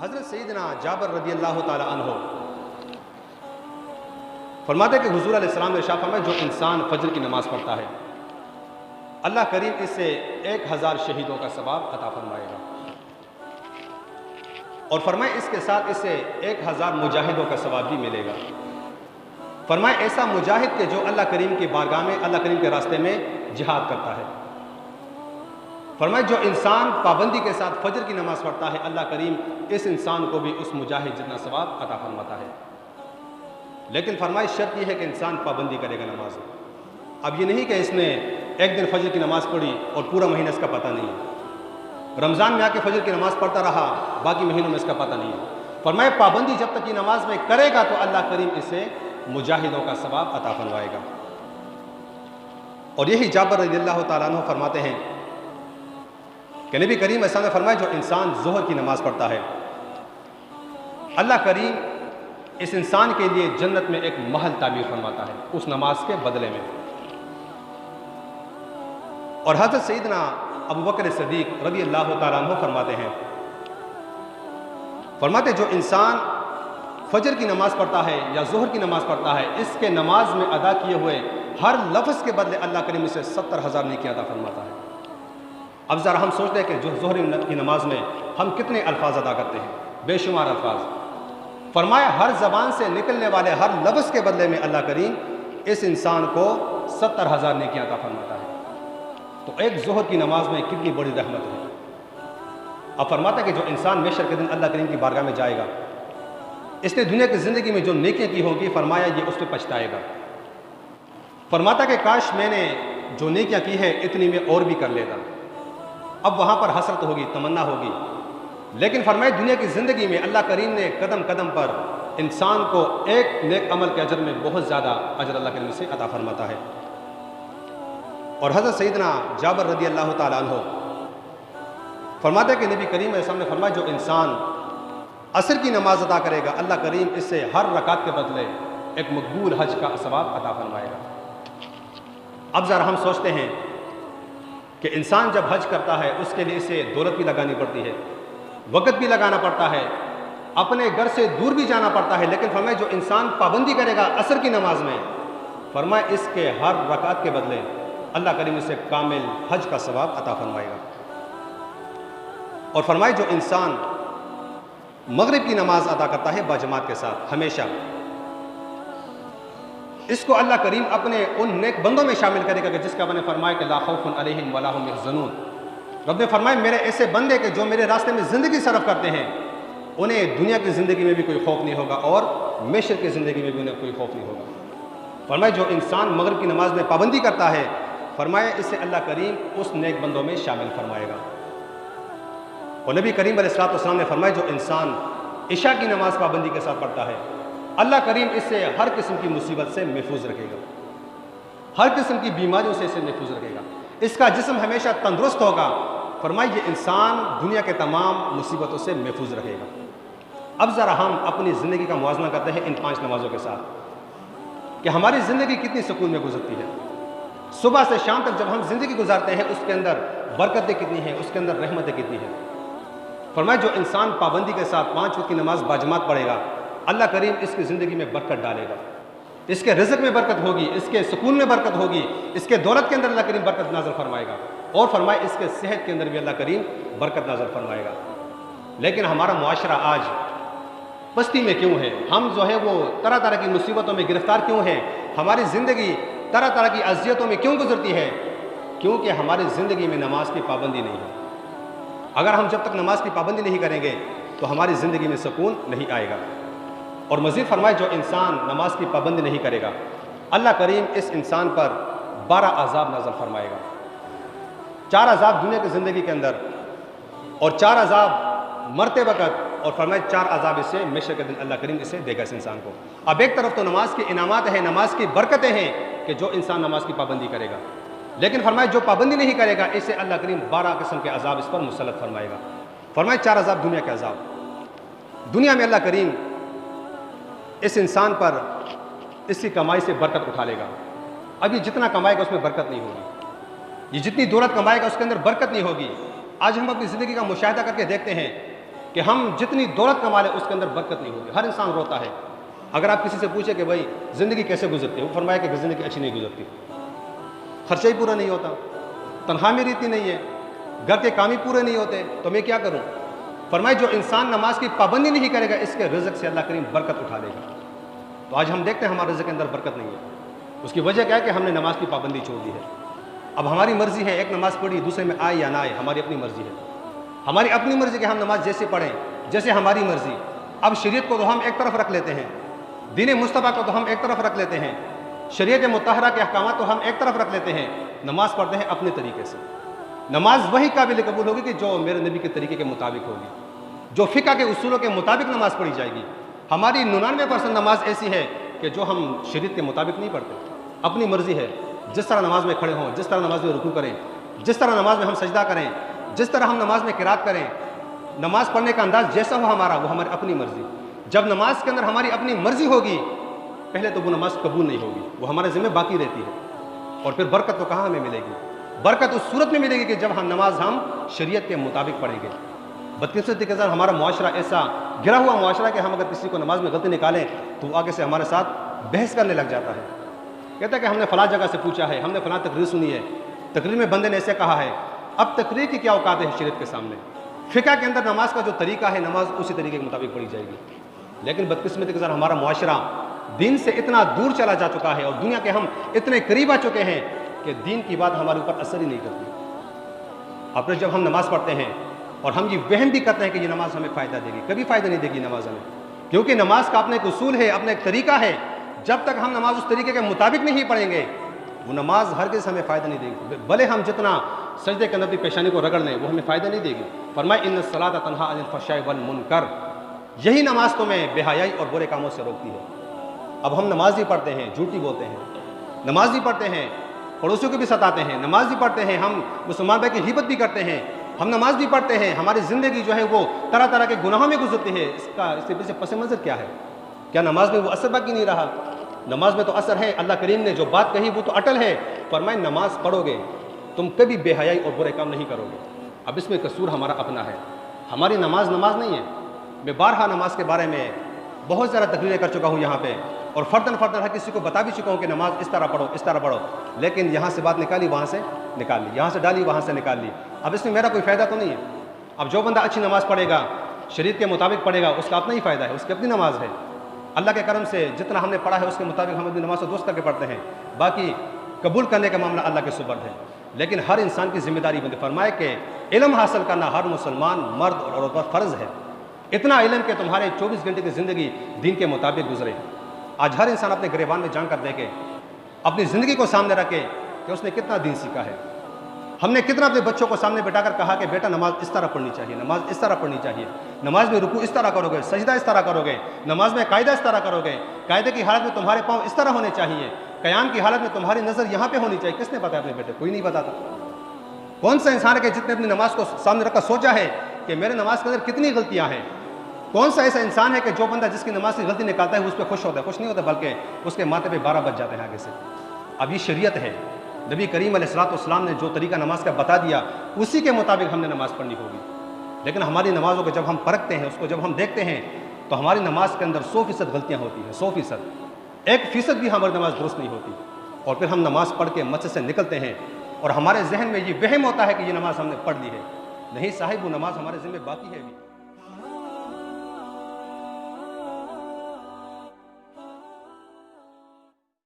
حضرت سیدنا جابر رضی اللہ تعالی عنہ فرماتے ہیں کہ حضور علیہ السلام نے ارشاد فرمایا جو انسان فجر کی نماز پڑھتا ہے اللہ کریم اس سے 1000 شہیدوں کا ثواب عطا فرمائے گا، اور فرمائے اس کے ساتھ اس سے 1000 مجاہدوں کا ثواب بھی ملے گا۔ فرمائے ایسا مجاہد کہ جو اللہ کریم کی بارگاہ میں اللہ کریم کے راستے میں جہاد کرتا ہے۔ فرمائے جو انسان پابندی کے ساتھ فجر کی نماز پڑھتا ہے اللہ کریم اس انسان کو بھی اس مجاہد جتنا ثواب عطا فرماتا ہے، لیکن فرمائے شرط یہ ہے کہ انسان پابندی کرے گا نماز میں۔ اب یہ نہیں کہ اس نے ایک دن فجر کی نماز پڑھی اور پورا مہینہ اس کا پتہ نہیں ہے، رمضان میں آ کے فجر کی نماز پڑھتا رہا باقی مہینوں میں اس کا پتہ نہیں ہے۔ فرمائے پابندی جب تک یہ نماز میں کرے گا تو اللہ کریم اسے مجاہدوں کا ثواب عطا فرمائے گا۔ اور یہی جابر رضی اللہ تعالیٰ عنہ فرماتے ہیں کہ نبی کریم علیہ السلام نے فرمایا جو انسان ظہر کی نماز پڑھتا ہے اللہ کریم اس انسان کے لیے جنت میں ایک محل تعمیر فرماتا ہے اس نماز کے بدلے میں۔ اور حضرت سیدنا ابو بکر صدیق رضی اللہ تعالیٰ عنہ فرماتے جو انسان فجر کی نماز پڑھتا ہے یا ظہر کی نماز پڑھتا ہے اس کے نماز میں ادا کیے ہوئے ہر لفظ کے بدلے اللہ کریم اسے 70,000 نیکی عطا فرماتا ہے۔ اب ذرا ہم سوچتے ہیں کہ جو ظہر کی نماز میں ہم کتنے الفاظ ادا کرتے ہیں، بے شمار الفاظ۔ فرمایا ہر زبان سے نکلنے والے ہر لفظ کے بدلے میں اللہ کریم اس انسان کو 70,000 نیکیاں عطا فرماتا ہے۔ تو ایک ظہر کی نماز میں کتنی بڑی رحمت ہے۔ اب فرماتا ہے کہ جو انسان محشر کے دن اللہ کریم کی بارگاہ میں جائے گا اس نے دنیا کی زندگی میں جو نیکیاں کی ہوگی فرمایا یہ اس پہ پچھتائے گا۔ فرماتا کہ کاش میں نے جو نیکیاں کی ہے اتنی میں اور بھی کر لیتا۔ اب وہاں پر حسرت ہوگی، تمنا ہوگی، لیکن فرمائے دنیا کی زندگی میں اللہ کریم نے قدم قدم پر انسان کو ایک نیک عمل کے اجر میں بہت زیادہ اجر اللہ کریم سے عطا فرماتا ہے۔ اور حضرت سیدنا جابر رضی اللہ تعالیٰ عنہ فرماتے ہیں کہ نبی کریم علیہ السلام نے فرمایا جو انسان عصر کی نماز ادا کرے گا اللہ کریم اس سے ہر رکعت کے بدلے ایک مقبول حج کا ثواب عطا فرمائے گا۔ اب ذرا ہم سوچتے ہیں کہ انسان جب حج کرتا ہے اس کے لیے اسے دولت بھی لگانی پڑتی ہے، وقت بھی لگانا پڑتا ہے، اپنے گھر سے دور بھی جانا پڑتا ہے، لیکن فرمائے جو انسان پابندی کرے گا عصر کی نماز میں فرمائے اس کے ہر رکعت کے بدلے اللہ کریم اسے کامل حج کا ثواب عطا فرمائے گا۔ اور فرمائے جو انسان مغرب کی نماز ادا کرتا ہے باجماعت کے ساتھ ہمیشہ اس کو اللہ کریم اپنے ان نیک بندوں میں شامل کرے گا کہ جس کا میں نے فرمایا کہ لا خوف علیہم ولا هم يحزنون۔ رب نے فرمایا میرے ایسے بندے کہ جو میرے راستے میں زندگی صرف کرتے ہیں انہیں دنیا کی زندگی میں بھی کوئی خوف نہیں ہوگا اور محشر کی زندگی میں بھی انہیں کوئی خوف نہیں ہوگا۔ فرمایا جو انسان مغرب کی نماز میں پابندی کرتا ہے فرمایا اسے اللہ کریم اس نیک بندوں میں شامل فرمائے گا۔ اور نبی کریم علیہ السلام نے فرمایا جو انسان عشاء کی نماز پابندی کے ساتھ پڑھتا ہے اللہ کریم اس سے ہر قسم کی مصیبت سے محفوظ رکھے گا، ہر قسم کی بیماریوں سے اسے محفوظ رکھے گا، اس کا جسم ہمیشہ تندرست ہوگا۔ فرمائے یہ انسان دنیا کے تمام مصیبتوں سے محفوظ رہے گا۔ اب ذرا ہم اپنی زندگی کا موازنہ کرتے ہیں ان 5 نمازوں کے ساتھ کہ ہماری زندگی کتنی سکون میں گزرتی ہے۔ صبح سے شام تک جب ہم زندگی گزارتے ہیں اس کے اندر برکتیں کتنی ہیں، اس کے اندر رحمتیں کتنی ہیں۔ فرمائے جو انسان پابندی کے ساتھ 5 وقت کی نماز باجماعت پڑھے گا اللہ کریم اس کی زندگی میں برکت ڈالے گا، اس کے رزق میں برکت ہوگی، اس کے سکون میں برکت ہوگی، اس کے دولت کے اندر اللہ کریم برکت نازل فرمائے گا، اور فرمائے اس کے صحت کے اندر بھی اللہ کریم برکت نازل فرمائے گا۔ لیکن ہمارا معاشرہ آج پستی میں کیوں ہے؟ ہم جو ہے وہ طرح طرح کی مصیبتوں میں گرفتار کیوں ہیں؟ ہماری زندگی طرح طرح کی اذیتوں میں کیوں گزرتی ہے؟ کیونکہ ہماری زندگی میں نماز کی پابندی نہیں ہے۔ اگر ہم جب تک نماز کی پابندی نہیں کریں گے تو ہماری زندگی میں سکون نہیں آئے گا۔ اور مزید فرمائے جو انسان نماز کی پابندی نہیں کرے گا اللہ کریم اس انسان پر 12 عذاب نازل فرمائے گا، 4 عذاب دنیا کی زندگی کے اندر اور 4 عذاب مرتے وقت، اور فرمائے 4 عذاب اسے محشر کے دن اللہ کریم اسے دے گا اس انسان کو۔ اب ایک طرف تو نماز کے انعامات ہیں، نماز کی برکتیں ہیں کہ جو انسان نماز کی پابندی کرے گا، لیکن فرمائے جو پابندی نہیں کرے گا اسے اللہ کریم 12 قسم کے عذاب اس پر مسلط فرمائے گا۔ فرمائے 4 عذاب دنیا کے عذاب۔ دنیا میں اللہ کریم اس انسان پر اس کی کمائی سے برکت اٹھا لے گا۔ اب یہ جتنا کمائے گا اس میں برکت نہیں ہوگی، یہ جتنی دولت کمائے گا اس کے اندر برکت نہیں ہوگی۔ آج ہم اپنی زندگی کا مشاہدہ کر کے دیکھتے ہیں کہ ہم جتنی دولت کما لیں اس کے اندر برکت نہیں ہوگی۔ ہر انسان روتا ہے۔ اگر آپ کسی سے پوچھیں کہ بھائی زندگی کیسے گزرتی ہے، وہ فرمایا کہ زندگی اچھی نہیں گزرتی، خرچہ ہی پورا نہیں ہوتا، تنخواہ میری اتنی نہیں ہے، گھر کے کام ہی پورے نہیں ہوتے، تو میں کیا کروں؟ فرمائے جو انسان نماز کی پابندی نہیں کرے گا اس کے رزق سے اللہ کریم برکت اٹھا لے گا۔ تو آج ہم دیکھتے ہیں ہمارے رزق کے اندر برکت نہیں ہے، اس کی وجہ کیا ہے کہ ہم نے نماز کی پابندی چھوڑ دی ہے۔ اب ہماری مرضی ہے، ایک نماز پڑھی دوسرے میں آئے یا نہ آئے، ہماری اپنی مرضی ہے، ہماری اپنی مرضی کہ ہم نماز جیسے پڑھیں، جیسے ہماری مرضی۔ اب شریعت کو تو ہم ایک طرف رکھ لیتے ہیں، دین مصطفیٰ کو تو ہم ایک طرف رکھ لیتے ہیں، شریعت مطہرہ کے احکامات تو ہم ایک طرف رکھ لیتے ہیں، نماز پڑھتے ہیں اپنے طریقے سے۔ نماز وہی قابل قبول ہوگی کہ جو میرے نبی کے طریقے کے مطابق ہوگی، جو فقہ کے اصولوں کے مطابق نماز پڑھی جائے گی۔ ہماری 99% نماز ایسی ہے کہ جو ہم شریعت کے مطابق نہیں پڑھتے، اپنی مرضی ہے، جس طرح نماز میں کھڑے ہوں، جس طرح نماز میں رکوع کریں، جس طرح نماز میں ہم سجدہ کریں، جس طرح ہم نماز میں قرات کریں، نماز پڑھنے کا انداز جیسا ہو ہمارا، وہ ہماری اپنی مرضی۔ جب نماز کے اندر ہماری اپنی مرضی ہوگی پہلے تو وہ نماز قبول نہیں ہوگی، وہ ہمارے ذمہ باقی رہتی ہے، اور پھر برکت تو کہاں ہمیں ملے گی؟ برکت اس صورت میں ملے گی کہ جب ہم نماز شریعت کے مطابق پڑھیں گے۔ بدقسمتی کے ساتھ ہمارا معاشرہ ایسا گرا ہوا معاشرہ کہ ہم اگر کسی کو نماز میں غلطی نکالیں تو وہ آگے سے ہمارے ساتھ بحث کرنے لگ جاتا ہے، کہتا ہے کہ ہم نے فلاں جگہ سے پوچھا ہے، ہم نے فلاں تقریر سنی ہے، تقریر میں بندے نے ایسے کہا ہے۔ اب تقریر کی کیا اوقات ہے شریعت کے سامنے؟ فقہ کے اندر نماز کا جو طریقہ ہے، نماز اسی طریقے کے مطابق پڑھی جائے گی۔ لیکن بدقسمتی کے ساتھ ہمارا معاشرہ دین سے اتنا دور چلا جا چکا ہے، اور دنیا کے ہم اتنے قریب آ چکے ہیں کہ دین کی بات ہمارے اوپر اثر ہی نہیں کرتی۔ اب پھر جب ہم نماز پڑھتے ہیں اور ہم یہ وہم بھی کرتے ہیں کہ یہ نماز ہمیں فائدہ دے گی، کبھی فائدہ نہیں دے گی نماز ہمیں، کیونکہ نماز کا اپنا ایک اصول ہے، اپنا ایک طریقہ ہے۔ جب تک ہم نماز اس طریقے کے مطابق نہیں پڑھیں گے وہ نماز ہرگز ہمیں فائدہ نہیں دے گی، بھلے ہم جتنا سجدے کے اندر اپنی پیشانی کو رگڑ لیں وہ ہمیں فائدہ نہیں دے گی۔ فرمائے ان الصلاۃ تنہی عن الفحشاء والمنکر، یہی نماز تمہیں بے حیائی اور برے کاموں سے روکتی ہے۔ اب ہم نماز بھی پڑھتے ہیں، جھوٹی بولتے ہیں، نماز بھی پڑھتے ہیں، پڑوسیوں کو بھی ستاتے ہیں، نماز بھی پڑھتے ہیں، ہم مسلمان بھائی کی غیبت بھی کرتے ہیں، ہم نماز بھی پڑھتے ہیں، ہماری زندگی جو ہے وہ طرح طرح کے گناہوں میں گزرتی ہے۔ اس کے پیچھے پس منظر کیا ہے؟ کیا نماز میں وہ اثر باقی نہیں رہا؟ نماز میں تو اثر ہے، اللہ کریم نے جو بات کہی وہ تو اٹل ہے۔ فرمائے نماز پڑھو گے تم کبھی بے حیائی اور برے کام نہیں کرو گے۔ اب اس میں قصور ہمارا اپنا ہے، ہماری نماز نہیں ہے۔ میں بارہا نماز کے بارے میں بہت زیادہ تقریریں کر چکا ہوں یہاں پہ، اور فرداً ہر کسی کو بتا بھی چکا ہوں کہ نماز اس طرح پڑھو، اس طرح پڑھو، لیکن یہاں سے بات نکالی وہاں سے نکال لی، یہاں سے ڈالی وہاں سے نکال لی۔ اب اس میں میرا کوئی فائدہ تو نہیں ہے۔ اب جو بندہ اچھی نماز پڑھے گا، شریعت کے مطابق پڑھے گا، اس کا اپنا ہی فائدہ ہے، اس کی اپنی نماز ہے۔ اللہ کے کرم سے جتنا ہم نے پڑھا ہے اس کے مطابق ہم اپنی نماز کو درست کر کے پڑھتے ہیں، باقی قبول کرنے کا معاملہ اللہ کے سپرد ہے۔ لیکن ہر انسان کی ذمہ داری بندے فرمائے کہ علم حاصل کرنا ہر مسلمان مرد اور عورت پر فرض ہے۔ اتنا علم کہ تمہارے 24 گھنٹے کی زندگی دین کے مطابق گزرے۔ آج ہر انسان اپنے گریبان میں جان کر دیکھے، اپنی زندگی کو سامنے رکھے کہ اس نے کتنا دین سیکھا ہے۔ ہم نے کتنا اپنے بچوں کو سامنے بٹھا کر کہا کہ بیٹا نماز اس طرح پڑھنی چاہیے، نماز اس طرح پڑھنی چاہیے، نماز میں رکوع اس طرح کرو گے، سجدہ اس طرح کرو گے، نماز میں قاعدہ اس طرح کرو گے، قاعدے کی حالت میں تمہارے پاؤں اس طرح ہونے چاہیے، قیام کی حالت میں تمہاری نظر یہاں پہ ہونی چاہیے۔ کس نے بتایا اپنے بیٹے؟ کوئی نہیں بتاتا۔ کون سا انسان ہے کہ جتنے اپنی نماز کو سامنے رکھ کر سوچا ہے کہ میرے نماز کے اندر کتنی غلطیاں ہیں؟ کون سا ایسا انسان ہے کہ جو بندہ جس کی نماز کی غلطی نکالتا ہے اس پہ خوش ہوتا ہے؟ خوش نہیں ہوتا، بلکہ اس کے ماتھے پہ 12 بج جاتے ہیں آگے سے۔ اب یہ شریعت ہے، نبی کریم علیہ السلام نے جو طریقہ نماز کا بتا دیا اسی کے مطابق ہم نے نماز پڑھنی ہوگی۔ لیکن ہماری نمازوں کو جب ہم پرکھتے ہیں، اس کو جب ہم دیکھتے ہیں تو ہماری نماز کے اندر 100% غلطیاں ہوتی ہیں، 100%، 1% بھی ہماری نماز درست نہیں ہوتی، اور پھر ہم نماز پڑھ کے مسجد سے نکلتے ہیں اور ہمارے ذہن میں یہ وہم ہوتا ہے کہ یہ نماز ہم نے پڑھ لی ہے۔ نہیں صاحب، وہ نماز ہمارے ذمہ باقی ہے ابھی۔